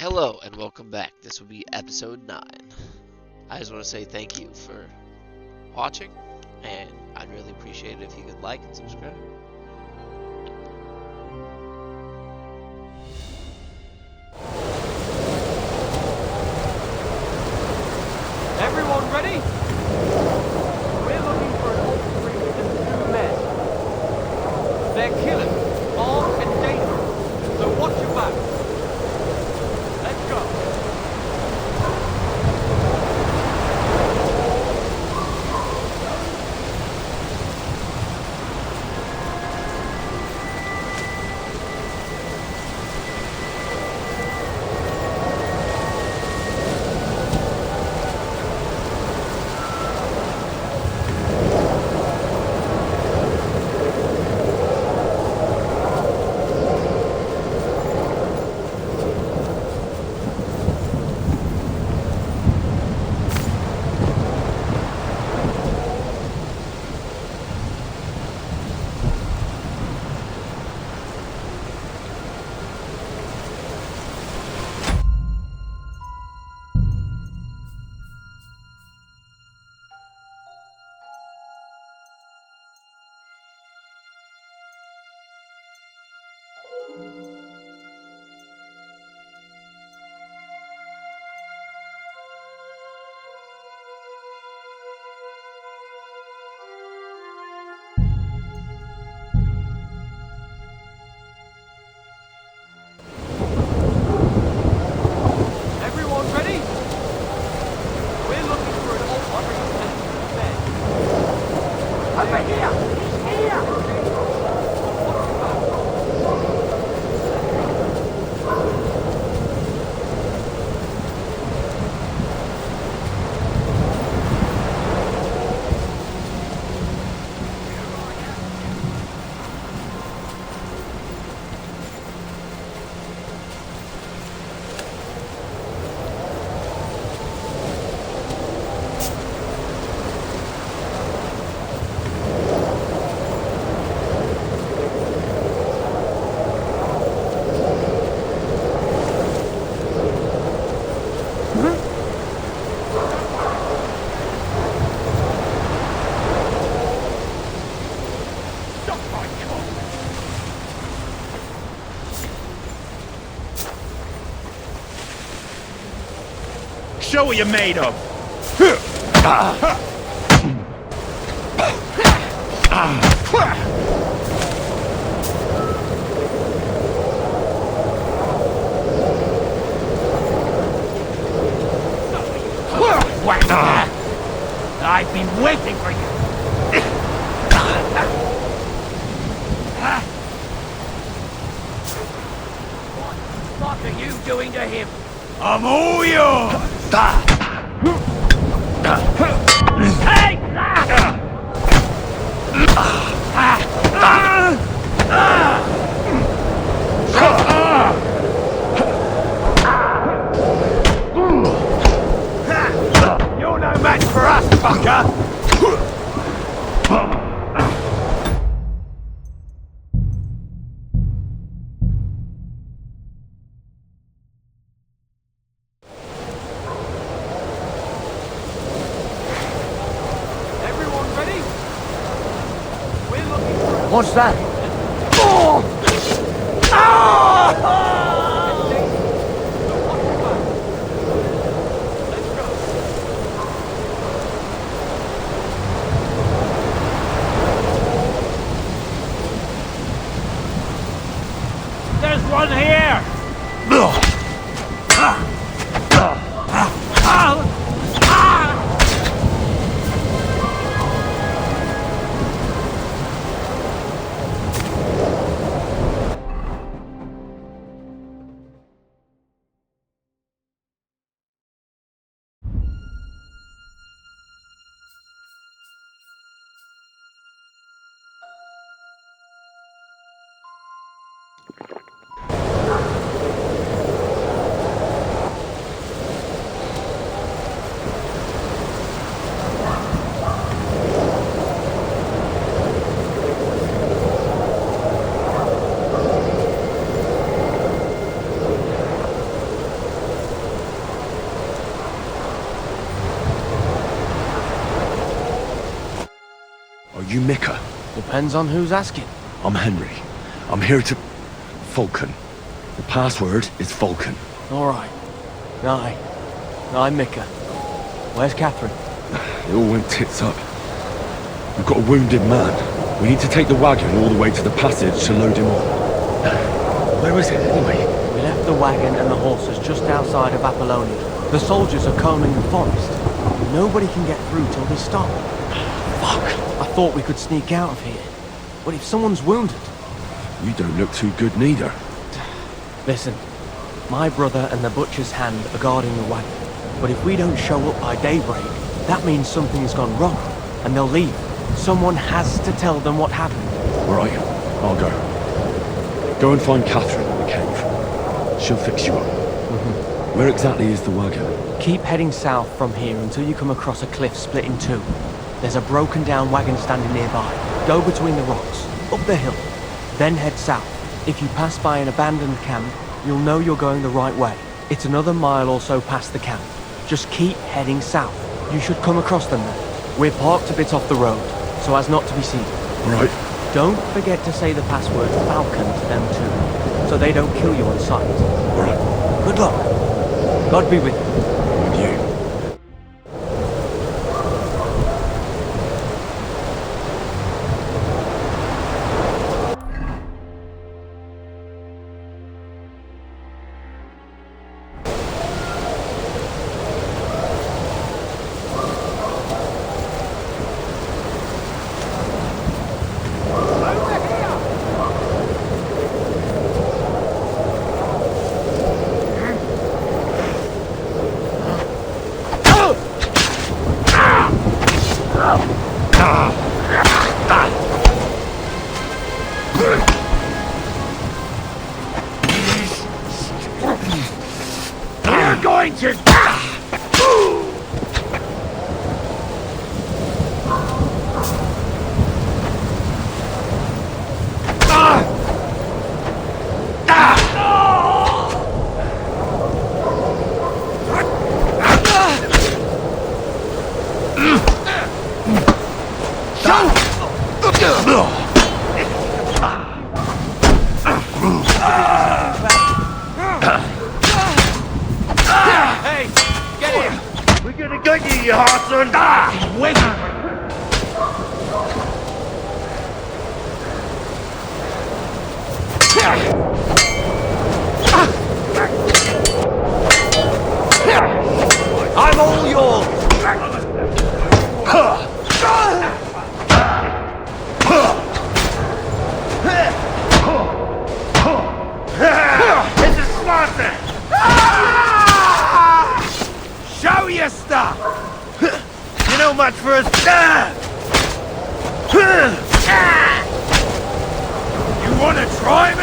Hello and welcome back. This will be episode 9. I just want to say thank you for watching, and I'd really appreciate it if you could like and subscribe. Everyone ready? We're looking for an ultra and 2 men. They're killers, armed and dangerous, so watch your back. Let's go. Everyone ready? We're looking for an ultra and 2 men. Over here! He's here! Show what you're made of. I've been waiting for you. What are you doing to him? I'm all yours. Take You're no match for us, fucker. Everyone ready? We're looking for an What's that? There's one here! you Micah? Depends on who's asking. I'm Henry. I'm here to... Falcon. The password is Falcon. Alright. Aye. I'm Micah. Where's Catherine? It all went tits up. We've got a wounded man. We need to take the wagon all the way to the passage to load him on. Where is it, anyway? We left the wagon and the horses just outside of Apollonia. The soldiers are combing the forest. Nobody can get through till they stop. Fuck! I thought we could sneak out of here. But if someone's wounded... You don't look too good neither. Listen, my brother and the butcher's hand are guarding the wagon. But if we don't show up by daybreak, that means something's gone wrong. And they'll leave. Someone has to tell them what happened. Right, I'll go. Go and find Catherine in the cave. She'll fix you up. Where exactly is the wagon? Keep heading south from here until you come across a cliff split in two. There's a broken down wagon standing nearby. Go between the rocks, up the hill, then head south. If you pass by an abandoned camp, you'll know you're going the right way. It's another mile or so past the camp. Just keep heading south. You should come across them then. We're parked a bit off the road, so as not to be seen. Right. Don't forget to say the password Falcon to them too, so they don't kill you on sight. Right. Good luck. God be with you. With you. You're going to... Hey, get in! We're gonna get you, you Hartson! He's waiting for you! I'm all yours! This is Sparta! Show your stuff! You know much for us. You wanna try me?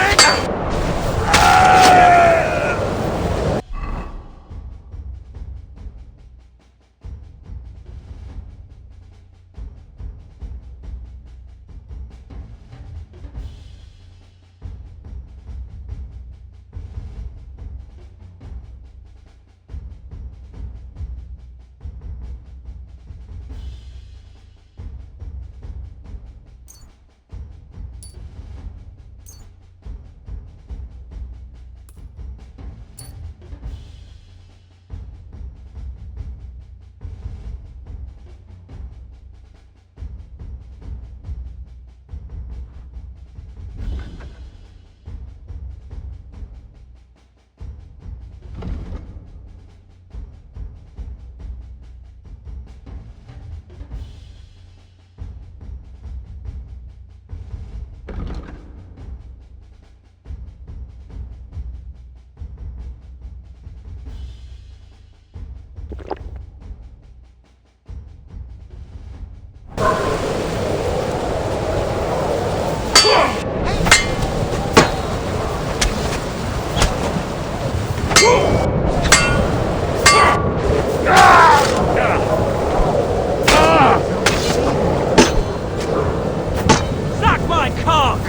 Suck my cock!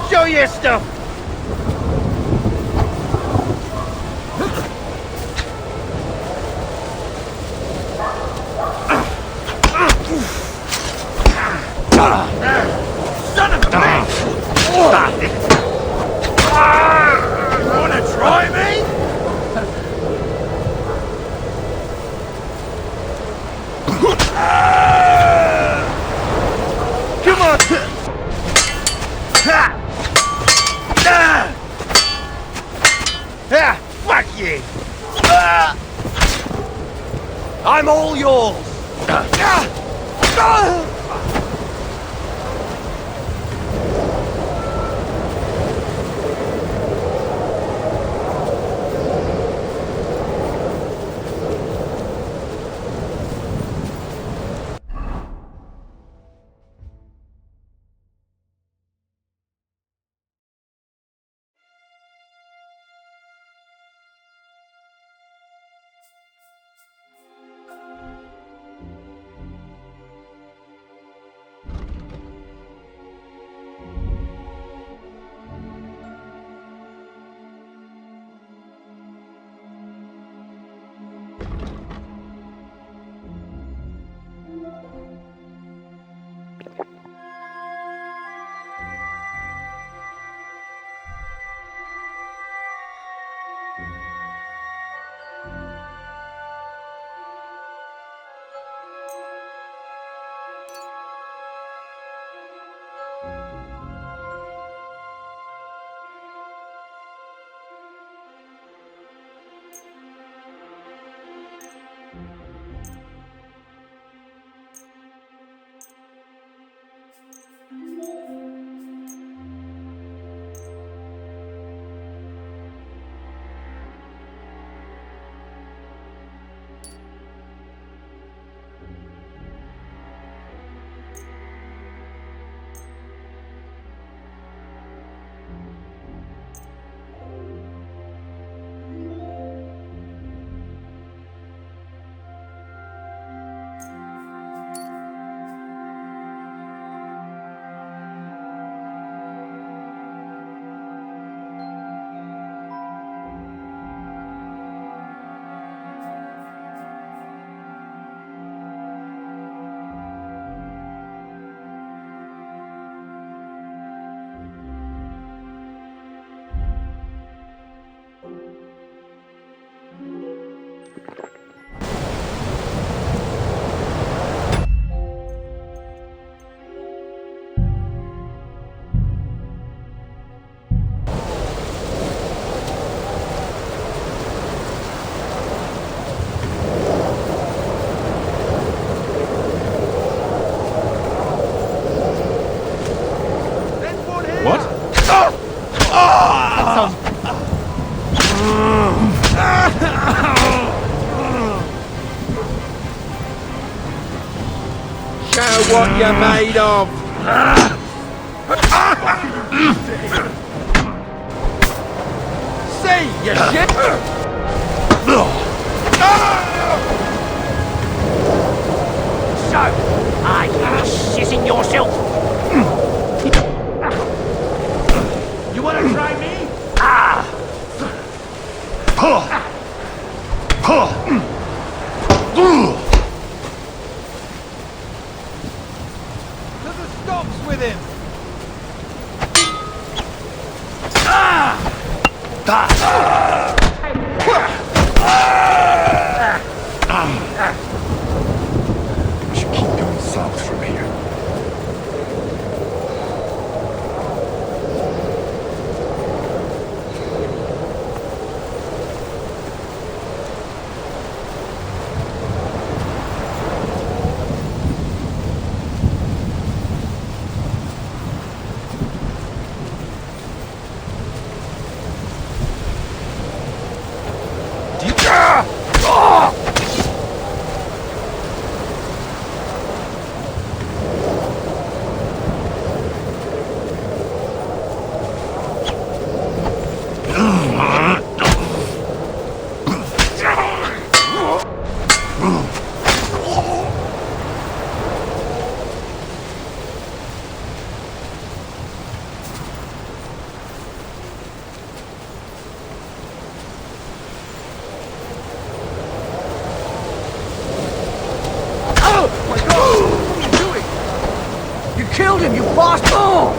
Show your stuff! Come on! Fuck you! I'm all yours! Show what you're made of! See, you shit! So, are you shitting yourself? You wanna try me? To the stocks with him! We should keep going south from here. Killed him, you bastard!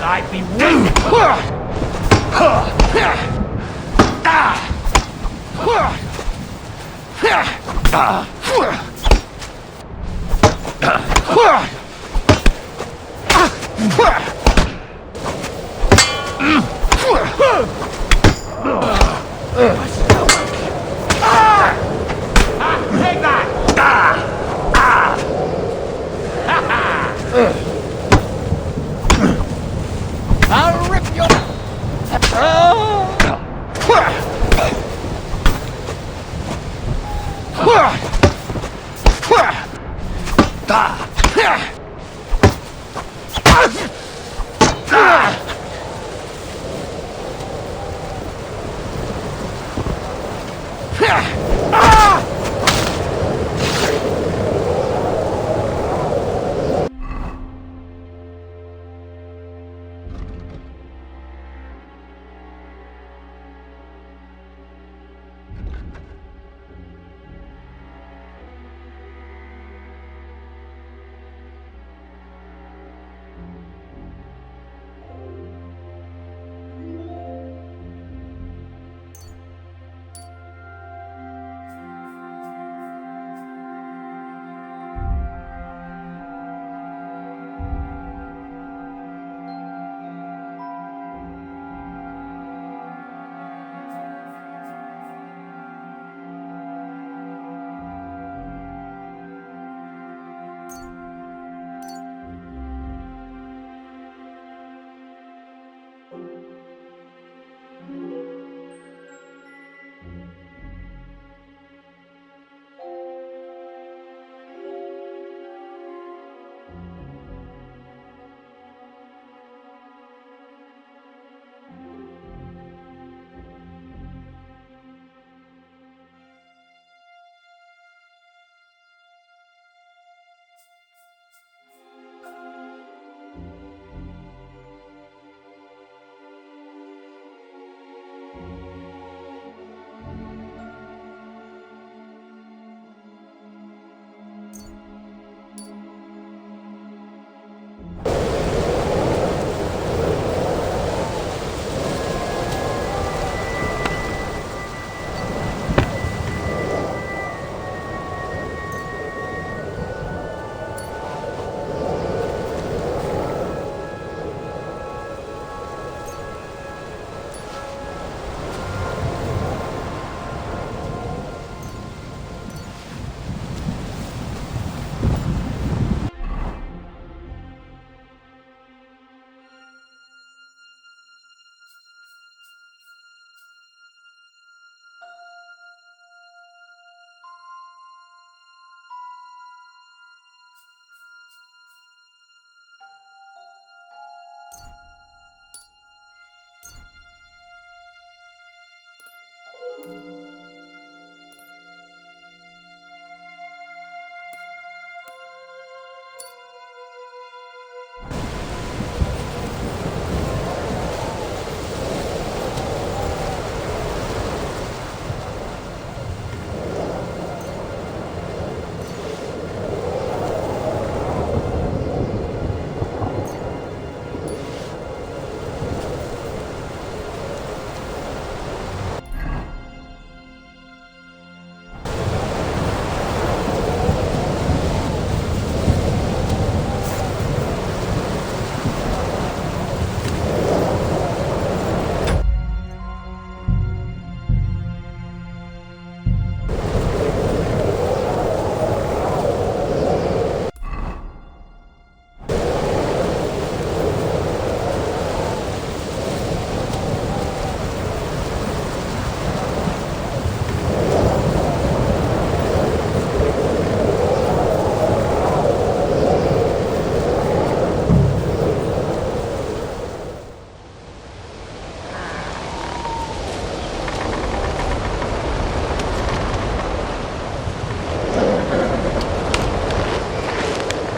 I'd be waiting. Take that! I'll rip your...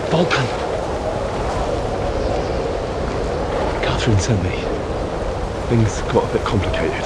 Vulcan! Catherine sent me. Things got a bit complicated.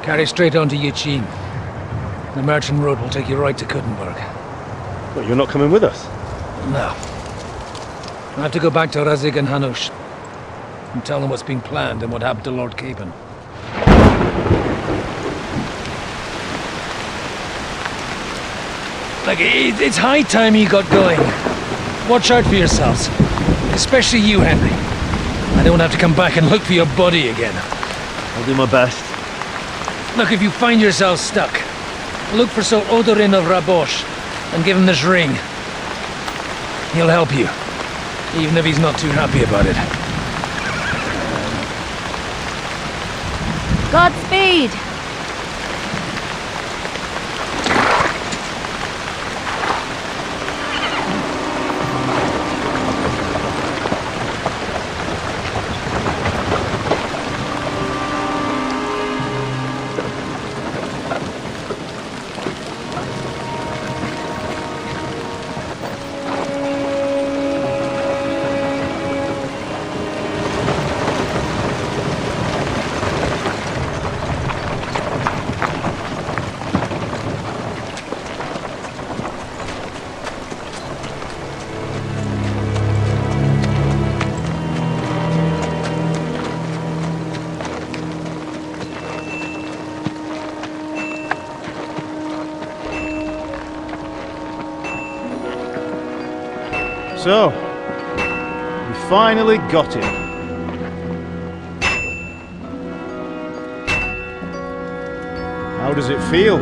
Carry straight on to Yichin. The merchant road will take you right to Kuttenberg. What, you're not coming with us? No. I have to go back to Razig and Hanush and tell them what's been planned and what happened to Lord Capen. Like, it's high time you got going. Watch out for yourselves. Especially you, Henry. I don't have to come back and look for your body again. I'll do my best. Look, if you find yourself stuck, look for Sir Odorin of Rabosh and give him this ring. He'll help you, even if he's not too happy about it. Godspeed! So, we finally got him. How does it feel?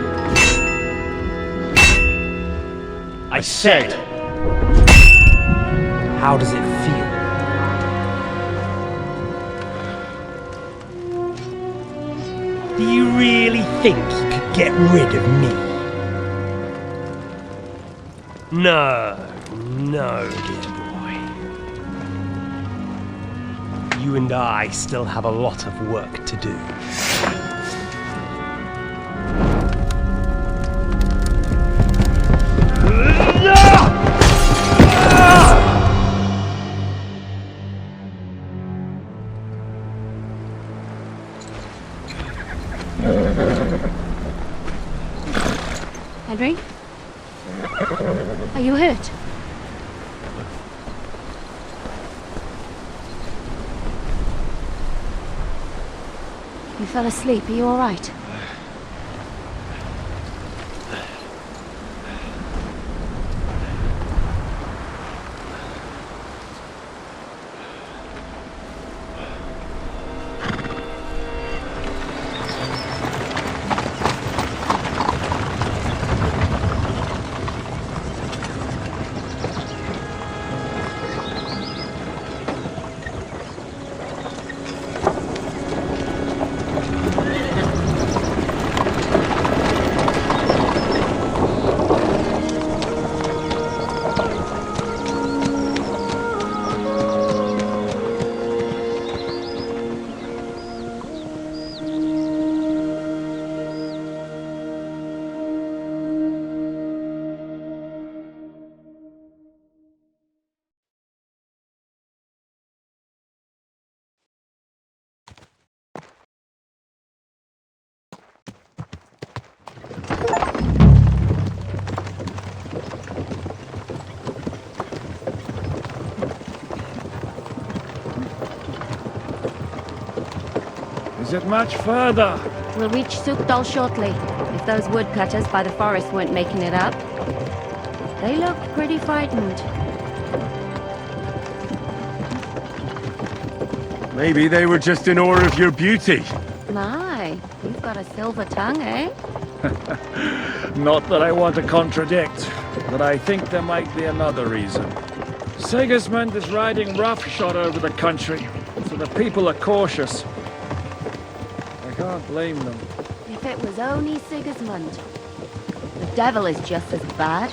I said, how does it feel? Do you really think you could get rid of me? No, dear boy. You and I still have a lot of work to do. Henry? Are you hurt? You fell asleep. Are you all right? Is it much further? We'll reach Sukdal shortly, if those woodcutters by the forest weren't making it up. They look pretty frightened. Maybe they were just in awe of your beauty. My, you've got a silver tongue, eh? Not that I want to contradict, but I think there might be another reason. Sigismund is riding roughshod over the country, so the people are cautious. I can't blame them. If it was only Sigismund. The devil is just as bad.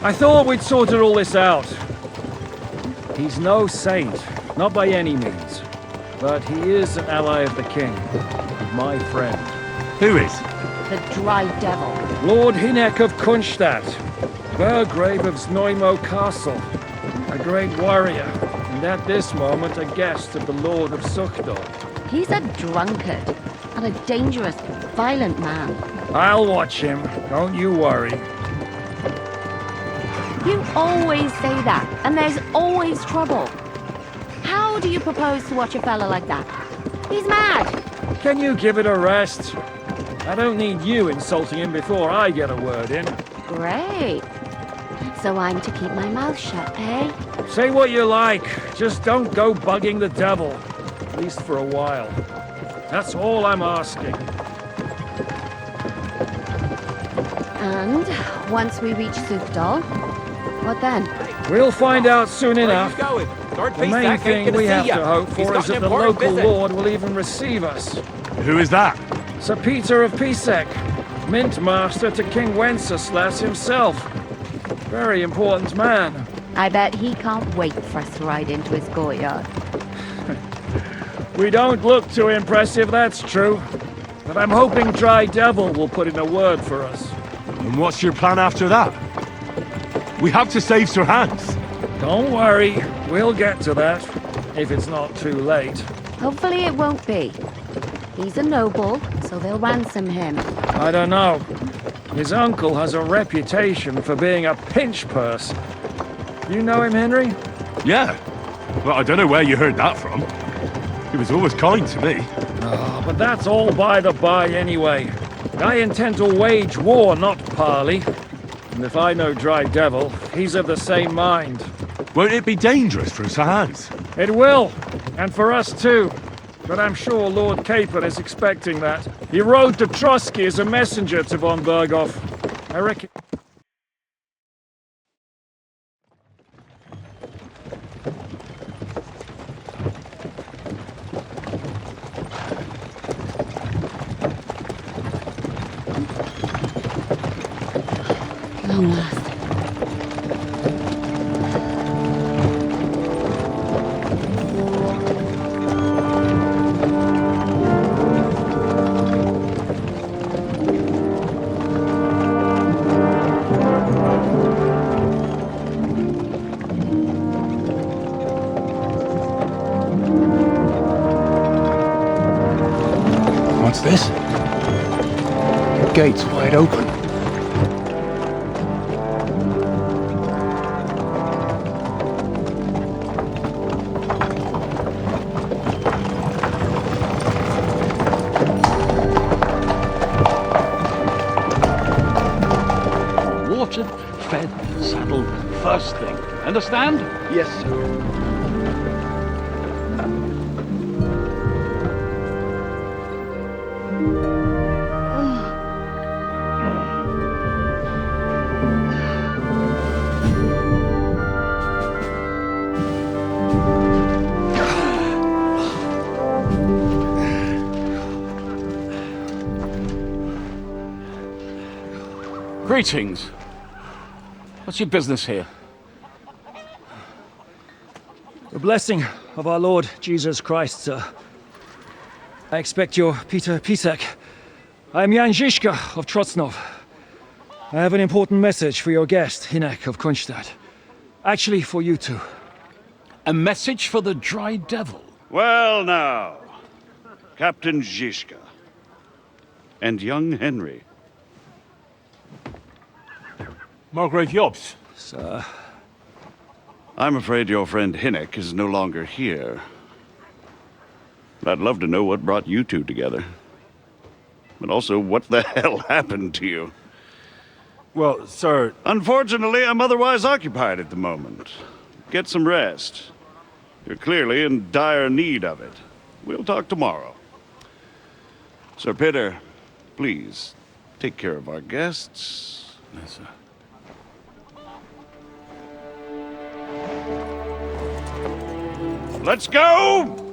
I thought we'd sorted all this out. He's no saint, not by any means. But he is an ally of the king, and my friend. Who is? The dry devil. Lord Hinek of Kunstadt, Burgrave of Znojmo Castle, a great warrior, and at this moment a guest of the Lord of Sukdal. He's a drunkard, and a dangerous, violent man. I'll watch him. Don't you worry. You always say that, and there's always trouble. How do you propose to watch a fella like that? He's mad. Can you give it a rest? I don't need you insulting him before I get a word in. Great. So I'm to keep my mouth shut, eh? Say what you like, just don't go bugging the devil. At least for a while. That's all I'm asking. And once we reach Sukdal, what then? We'll find out soon Where are enough. you going? Lord The main Peacesack ain't thing gonna we see have ya. to hope He's for got is an that the important local visit. lord will even receive us. Who is that? Sir Peter of Pisek, Mint Master to King Wenceslas himself. Very important man. I bet he can't wait for us to ride into his courtyard. We don't look too impressive, that's true. But I'm hoping Dry Devil will put in a word for us. And what's your plan after that? We have to save Sir Hans. Don't worry, we'll get to that, if it's not too late. Hopefully it won't be. He's a noble, so they'll ransom him. I don't know. His uncle has a reputation for being a pinch purse. You know him, Henry? Yeah. Well, I don't know where you heard that from. He was always kind to me. Oh, but that's all by the by anyway. I intend to wage war, not parley. And if I know Dry Devil, he's of the same mind. Won't it be dangerous for Sir Hans? It will, and for us too. But I'm sure Lord Capon is expecting that. He rode to Trotsky as a messenger to von Berghoff. I reckon... Long last. What's this? The gate's wide open. Watered, fed, saddled, first thing. Understand? Yes, sir. Greetings. What's your business here? The blessing of our Lord Jesus Christ, sir. I expect you're Peter Pisek. I am Jan Žižka of Trocnov. I have an important message for your guest, Hinek of Kunstadt. Actually, for you two. A message for the Dry Devil. Well now, Captain Žižka and young Henry. Margrave Jobs. Sir, I'm afraid your friend Hinek is no longer here. I'd love to know what brought you two together. But also, what the hell happened to you? Well, sir... Unfortunately, I'm otherwise occupied at the moment. Get some rest. You're clearly in dire need of it. We'll talk tomorrow. Sir Peter, please, take care of our guests. Yes, sir. Let's go!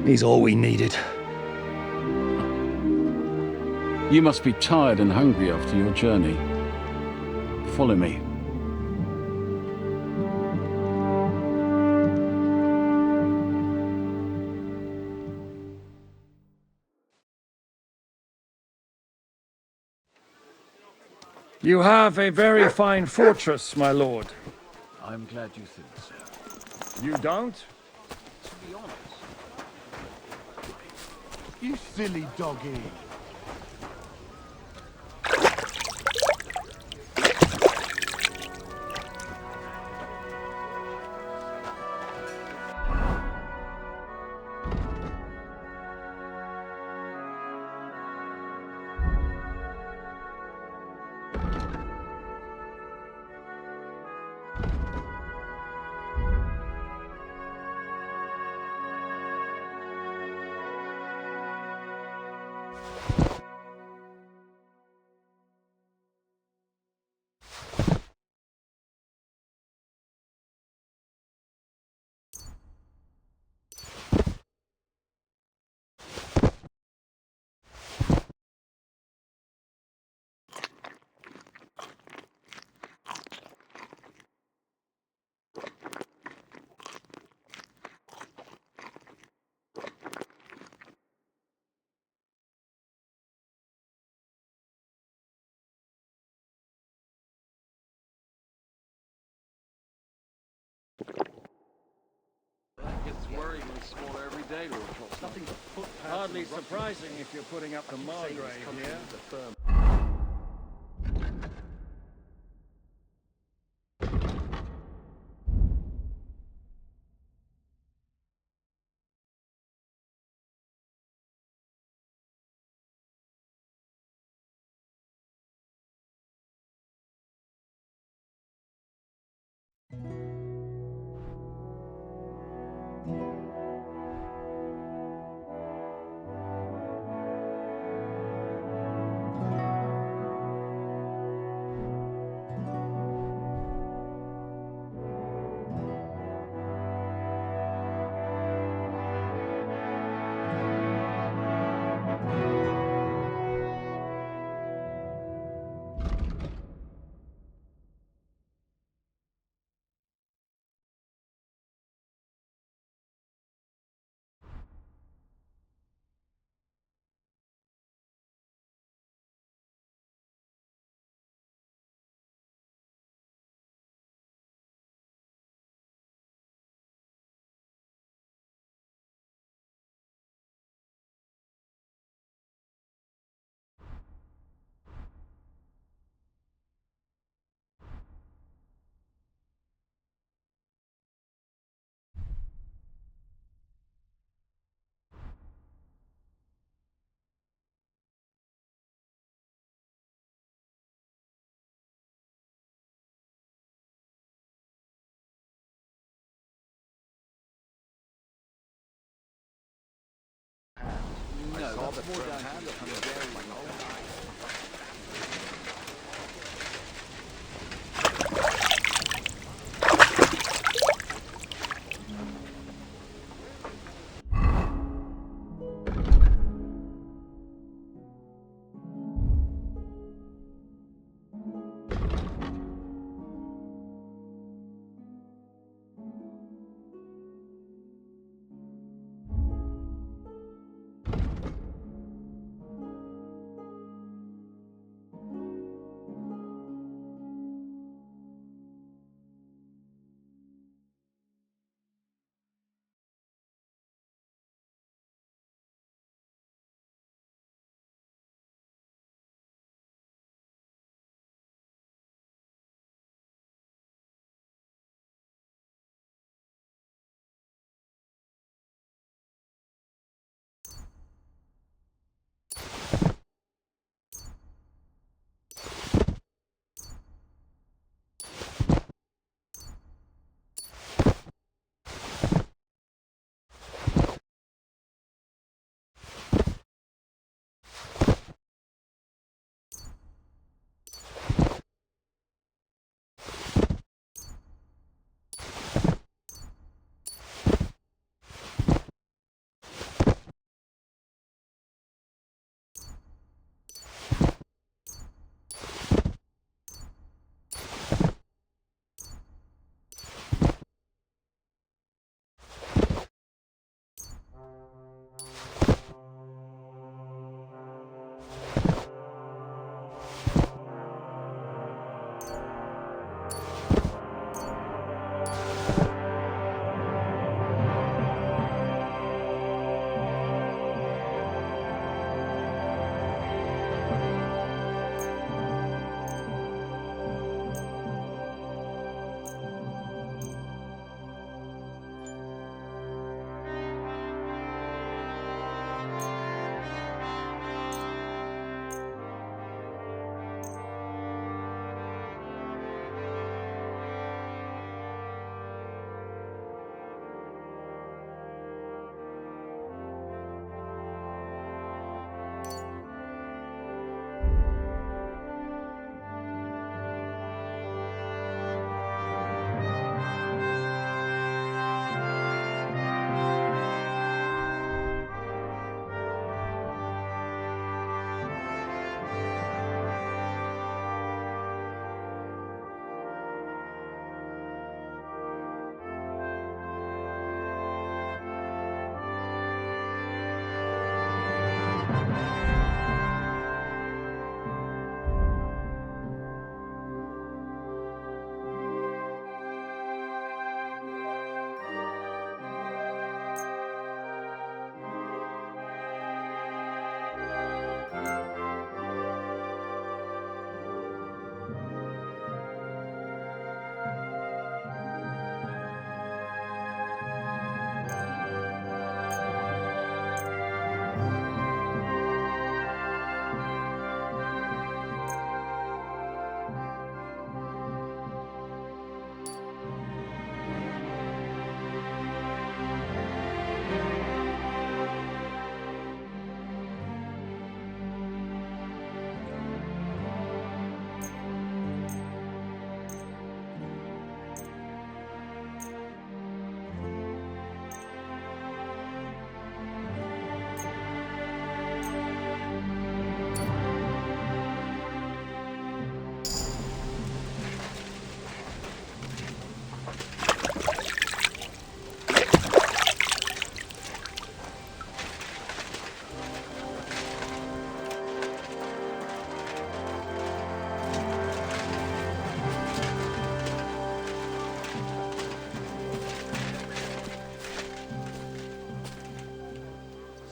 he's all we needed. You must be tired and hungry after your journey. Follow me. You have a very fine fortress, my lord. I'm glad you think so. You don't? To be honest, You silly doggy. Hardly surprising if you're putting up the Margrave here.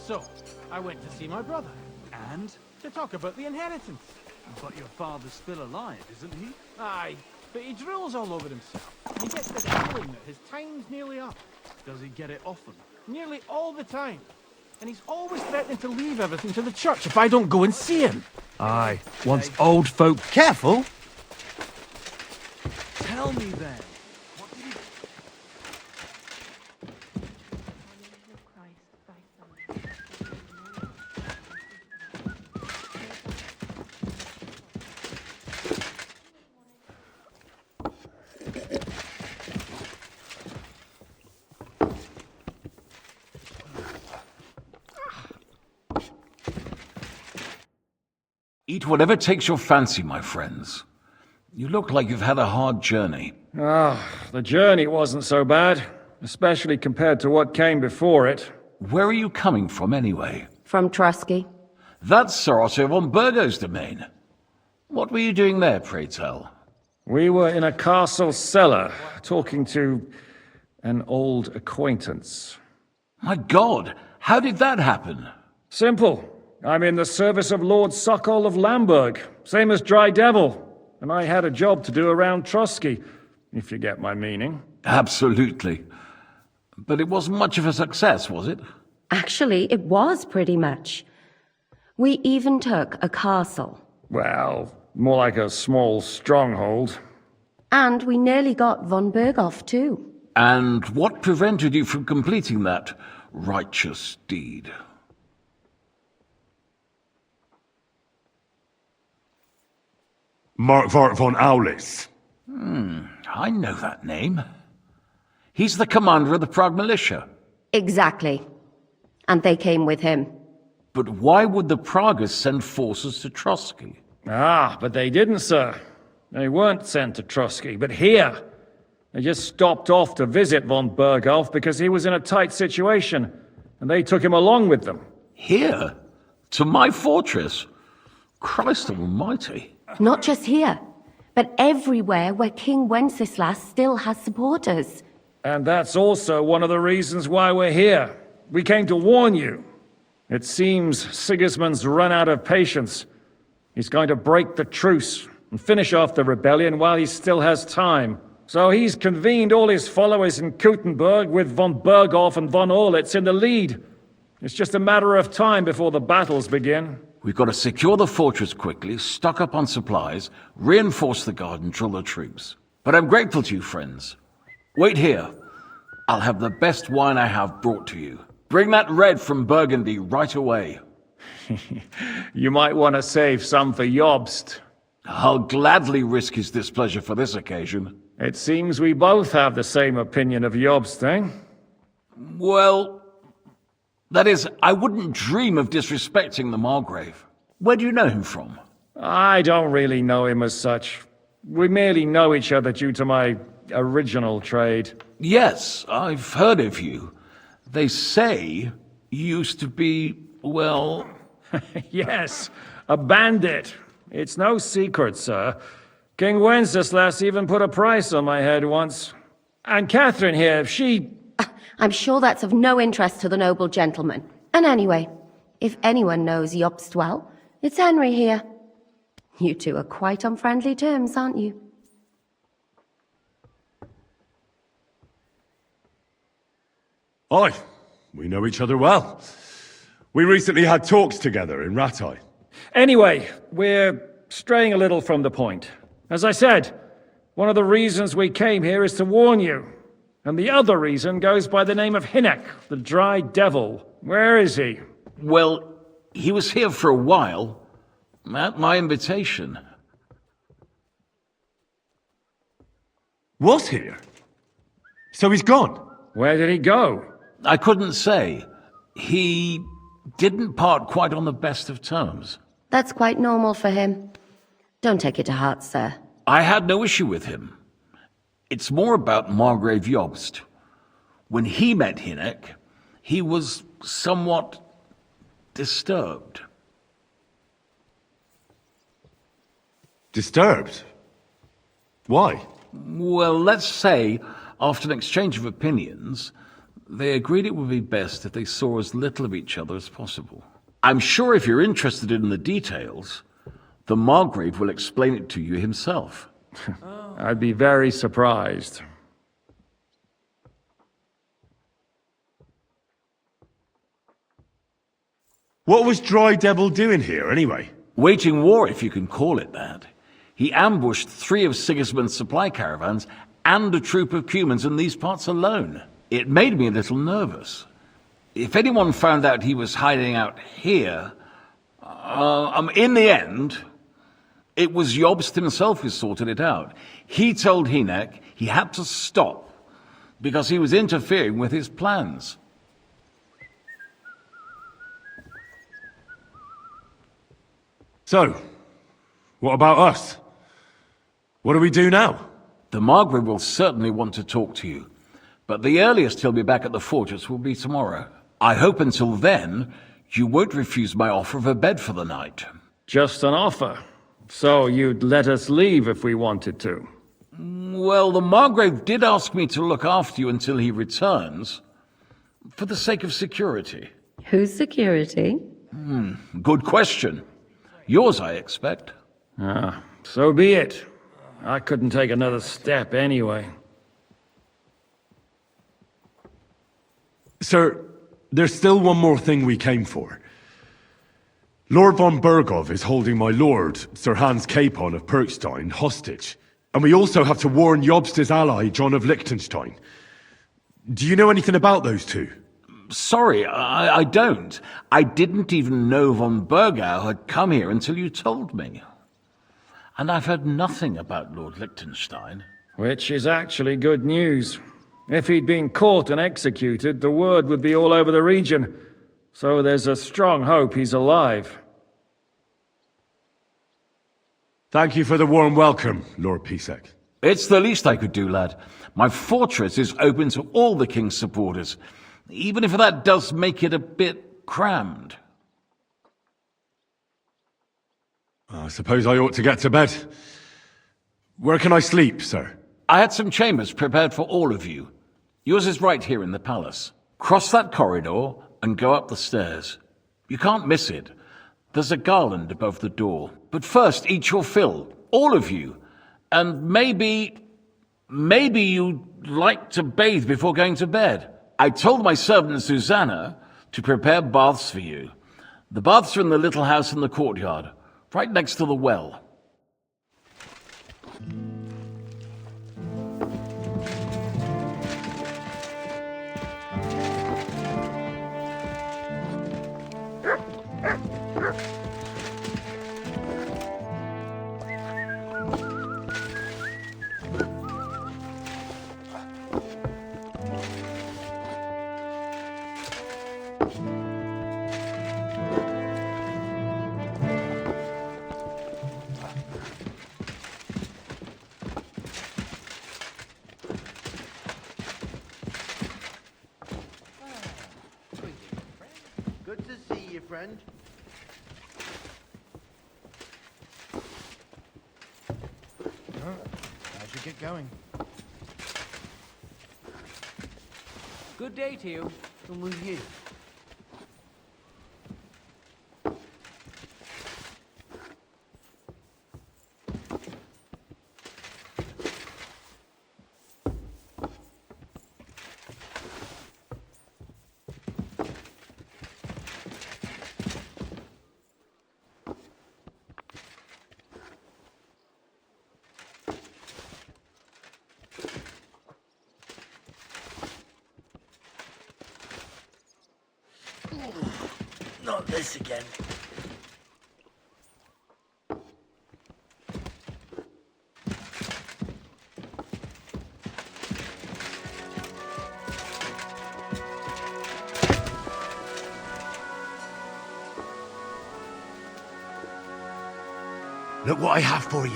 So, I went to see my brother. And? To talk about the inheritance. But your father's still alive, isn't he? Aye, but he drools all over himself. He gets the feeling that his time's nearly up. Does he get it often? Nearly all the time. And he's always threatening to leave everything to the church if I don't go and see him. Aye, once old folk... Careful! Tell me then. Eat whatever takes your fancy, my friends. You look like you've had a hard journey. The journey wasn't so bad, especially compared to what came before it. Where are you coming from, anyway? From Trusky. That's Sir Otto von Burgo's domain. What were you doing there, pray tell? We were in a castle cellar, talking to an old acquaintance. My God, how did that happen? Simple. I'm in the service of Lord Sokol of Lamberg, same as Dry Devil, and I had a job to do around Trusky, if you get my meaning. Absolutely. But it wasn't much of a success, was it? Actually, it was pretty much. We even took a castle. Well, more like a small stronghold. And we nearly got von Berghoff, too. And what prevented you from completing that righteous deed? Markvart von Aulis. I know that name. He's the commander of the Prague militia. Exactly. And they came with him. But why would the Praguers send forces to Trusky? But they didn't, sir. They weren't sent to Trusky, but here. They just stopped off to visit von Berghoff because he was in a tight situation, and they took him along with them. Here? To my fortress? Christ almighty. Not just here, but everywhere where King Wenceslas still has supporters. And that's also one of the reasons why we're here. We came to warn you. It seems Sigismund's run out of patience. He's going to break the truce and finish off the rebellion while he still has time. So he's convened all his followers in Kuttenberg with von Berghoff and von Orlitz in the lead. It's just a matter of time before the battles begin. We've got to secure the fortress quickly, stock up on supplies, reinforce the guard and drill the troops. But I'm grateful to you, friends. Wait here. I'll have the best wine I have brought to you. Bring that red from Burgundy right away. You might want to save some for Jobst. I'll gladly risk his displeasure for this occasion. It seems we both have the same opinion of Jobst, eh? Well, that is, I wouldn't dream of disrespecting the Margrave. Where do you know him from? I don't really know him as such. We merely know each other due to my original trade. Yes, I've heard of you. They say you used to be, well... Yes, a bandit. It's no secret, sir. King Wenceslas even put a price on my head once. And Catherine here, she... I'm sure that's of no interest to the noble gentleman. And anyway, if anyone knows Jobst well, it's Henry here. You two are quite on friendly terms, aren't you? Aye, we know each other well. We recently had talks together in Rattay. Anyway, we're straying a little from the point. As I said, one of the reasons we came here is to warn you. And the other reason goes by the name of Hinek, the Dry Devil. Where is he? Well, he was here for a while, at my invitation. Was here? So he's gone? Where did he go? I couldn't say. He didn't part quite on the best of terms. That's quite normal for him. Don't take it to heart, sir. I had no issue with him. It's more about Margrave Jobst. When he met Hinek, he was somewhat disturbed. Disturbed? Why? Well, let's say, after an exchange of opinions, They agreed it would be best if they saw as little of each other as possible. I'm sure if you're interested in the details, the Margrave will explain it to you himself. I'd be very surprised. What was Dry Devil doing here, anyway? Waging war, if you can call it that. He ambushed 3 of Sigismund's supply caravans and a troop of humans in these parts alone. It made me a little nervous. If anyone found out he was hiding out here, in the end, it was Jobst himself who sorted it out. He told Hynek he had to stop because he was interfering with his plans. So, what about us? What do we do now? The Margrave will certainly want to talk to you, but the earliest he'll be back at the fortress will be tomorrow. I hope until then, you won't refuse my offer of a bed for the night. Just an offer. So you'd let us leave if we wanted to? Well, the Margrave did ask me to look after you until he returns, for the sake of security. Whose security? Good question. Yours, I expect. So be it. I couldn't take another step anyway. Sir, there's still one more thing we came for. Lord von Bergov is holding my lord, Sir Hans Capon of Perkstein, hostage. And we also have to warn Jobst's ally, John of Liechtenstein. Do you know anything about those two? Sorry, I don't. I didn't even know von Bergau had come here until you told me. And I've heard nothing about Lord Liechtenstein. Which is actually good news. If he'd been caught and executed, the word would be all over the region. So there's a strong hope he's alive. Thank you for the warm welcome, Lord Pisek. It's the least I could do, lad. My fortress is open to all the king's supporters, even if that does make it a bit crammed. I suppose I ought to get to bed. Where can I sleep, sir? I had some chambers prepared for all of you. Yours is right here in the palace. Cross that corridor and go up the stairs. You can't miss it. There's a garland above the door. But first, eat your fill, all of you. And maybe you'd like to bathe before going to bed. I told my servant Susanna to prepare baths for you. The baths are in the little house in the courtyard, right next to the well. Good to see you, friend. I should get going. Good day to you. And with you. Not this again. Look what I have for you.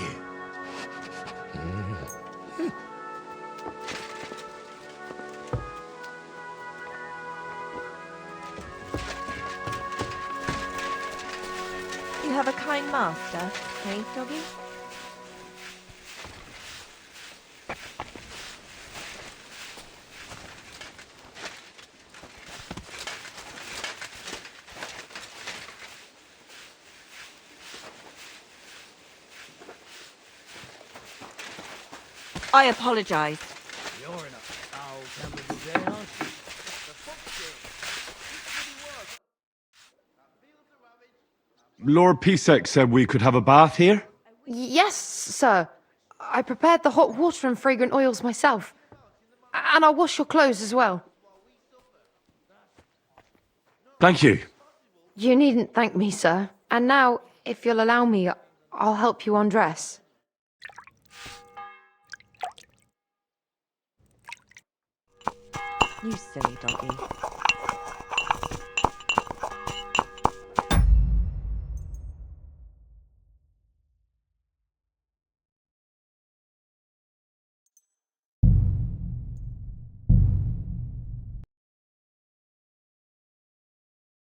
You have a kind master, eh, doggy? I apologise. You're in a foul temper today, aren't you? Lord Pisek said we could have a bath here? Yes, sir. I prepared the hot water and fragrant oils myself. And I'll wash your clothes as well. Thank you. You needn't thank me, sir. And now, if you'll allow me, I'll help you undress. You silly doggy.